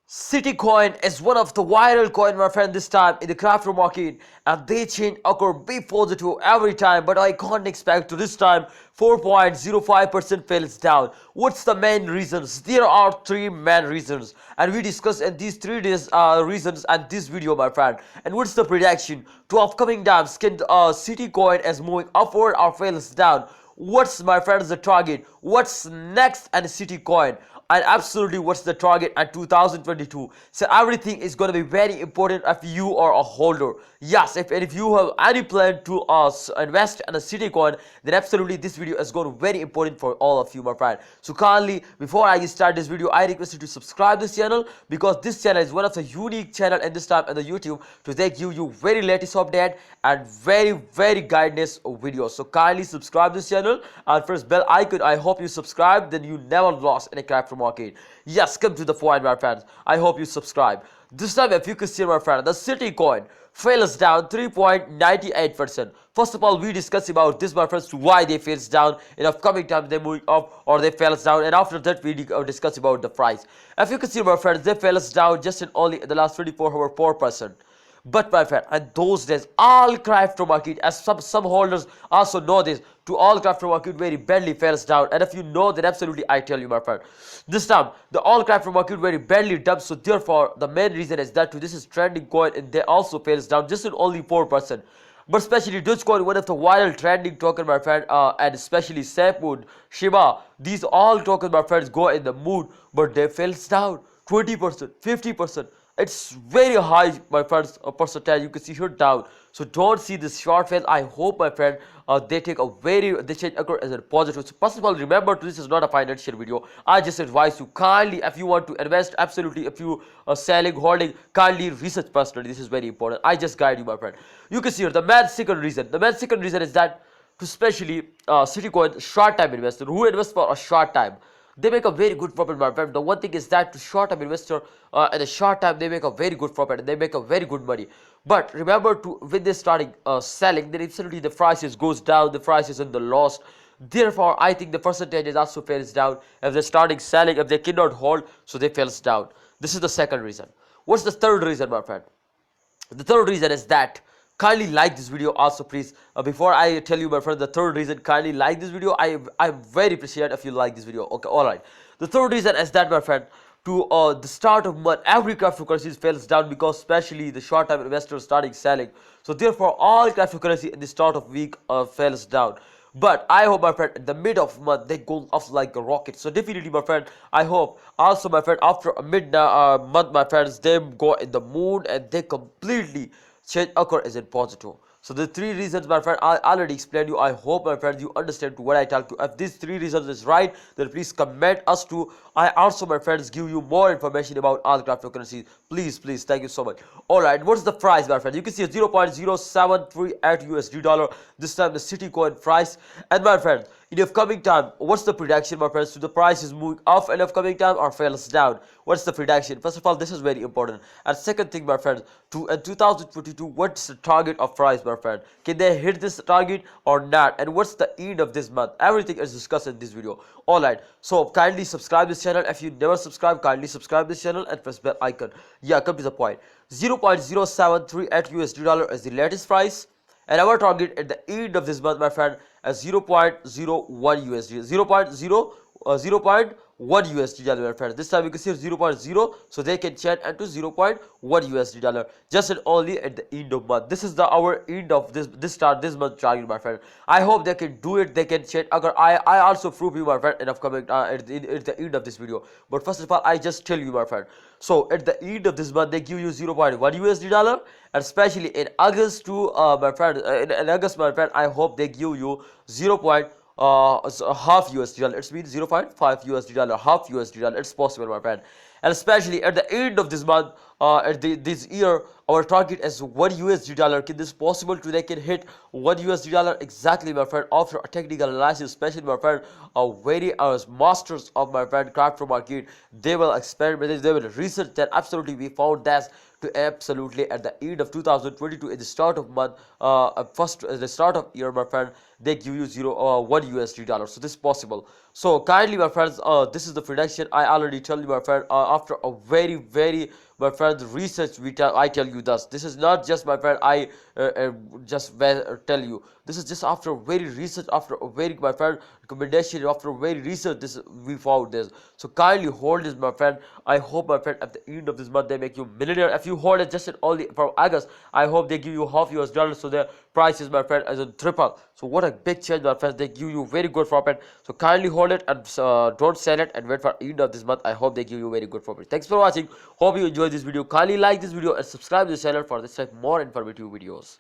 City coin is one of the viral coin, my friend, this time in the crypto market, and they change occur be positive every time, but I can't expect to this time 4.05% falls down. What's the main reasons? There are three main reasons, and we discuss in these three days reasons and this video, my friend. And what's the prediction to upcoming times? Can City coin is moving upward or falls down? What's, my friends, the target? What's next and City coin? And absolutely what's the target at 2022? So everything is going to be very important if you are a holder. Yes, if you have any plan to invest in a City coin, then absolutely this video is going to be very important for all of you, my friend. So kindly, before I start this video, I request you to subscribe this channel, because this channel is one of the unique channel in this time in the YouTube to give you very latest update and very guidance videos. So kindly subscribe this channel and press bell icon. I hope you subscribe, then you never lost in a crypto market. Yes, come to the point, my friends. I hope you subscribe. This time, if you can see, my friend, the City coin fails down 3.98%. First of all, we discuss about this, my friends, why they fails down. In upcoming time they move up or they fails down, and after that we discuss about the price. If you can see, my friends, they fails down just in only in the last 24 hours 4%. But my friend, and those days all crypto market, as some holders also know this, to all crypto market very badly falls down. And if you know, then absolutely I tell you, my friend, this time the all crypto market very badly dumps. So therefore the main reason is that this is trending coin and they also falls down just in only 4%. But especially Dogecoin, one of the viral trending token, my friend, and especially Sapwood, Shiba, these all tokens, my friends, go in the mood, but they falls down 20%, 50%. It's very high, my friends, percentage. You can see here down. So don't see this short fail. I hope, my friend, they take a they change occur as a positive. So first of all, remember, this is not a financial video. I just advise you kindly, if you want to invest, absolutely, if you are selling, holding, kindly research personally. This is very important. I just guide you, my friend. You can see here the main second reason. The main second reason is that, to especially Citycoin short time investor who invest for a short time, they make a very good profit, my friend. The one thing is that to short-term investor, in a short time they make a very good profit and they make a very good money. But remember, to when they starting selling, then absolutely the prices goes down, the prices in the loss. Therefore, I think the percentage is also falls down. If they're starting selling, if they cannot hold, so they falls down. This is the second reason. What's the third reason, my friend? The third reason is that, kindly like this video also, please. Before I tell you, my friend, the third reason, kindly like this video. I'm very appreciate if you like this video. Okay, all right. The third reason is that, my friend, to the start of month every cryptocurrency falls down, because especially the short term investors starting selling. So therefore all cryptocurrency in the start of week falls down. But I hope, my friend, in the mid of month they go up like a rocket. So definitely, my friend, I hope also, my friend, after a mid month, my friends, they go in the moon and they completely change occur as in positive. So the three reasons, my friend, I already explained you. I hope, my friends, you understand to what I tell you. If these three reasons is right, then please comment us to. I also, my friends, give you more information about all cryptocurrencies. Please, thank you so much. All right, what's the price, my friend? You can see 0.073 USD dollar. This time the City coin price. And my friend, in the upcoming time, what's the prediction, my friends? So the price is moving up in the upcoming time or falls down? What's the prediction? First of all, this is very important. And second thing, my friends, in 2022, what's the target of price, my friend? Can they hit this target or not? And what's the end of this month? Everything is discussed in this video. All right, so kindly subscribe this channel. If you never subscribe, kindly subscribe this channel and press bell icon. Yeah, come to the point. 0.073 USD dollar is the latest price, and our target at the end of this month, my friend, is 0.01 USD, 0.1 USD dollar, my friend. This time you can see 0.0, so they can change into 0.1 USD dollar just and only at the end of month. This is our end of this month target, my friend. I hope they can do it. They can change. I also prove you, my friend, in upcoming at the end of this video. But first of all, I just tell you, my friend. So at the end of this month, they give you 0.1 USD dollar, and especially in August to my friend, in August, my friend, I hope they give you 0. Half USD dollar. It means 0.5 USD dollar, half USD dollar. It's possible, my friend. And especially at the end of this month, this year, our target is 1 USD dollar. Can this possible to they can hit 1 USD dollar exactly, my friend? After a technical analysis, especially, my friend, very masters of, my friend, crypto market, they will experiment, they will research that absolutely we found that to absolutely at the end of 2022 at the start of month, first at the start of year, my friend, they give you 1 USD dollar. So this is possible. So kindly, my friends, this is the prediction. I already tell you, my friend, after a very my friend research, I tell you this is not just, my friend, I just tell you. This is just after very research, after a very, my friend, recommendation, after very research, this we found this. So kindly hold this, my friend. I hope, my friend, at the end of this month they make you millionaire. If you hold it just in only from August, I hope they give you half US dollars, so their prices, my friend, as a triple. So what a big change, my friends. They give you very good profit. So kindly hold it and don't sell it and wait for end of this month. I hope they give you very good profit. Thanks for watching. Hope you enjoyed this video. Kindly like this video and subscribe to the channel for this type more informative videos.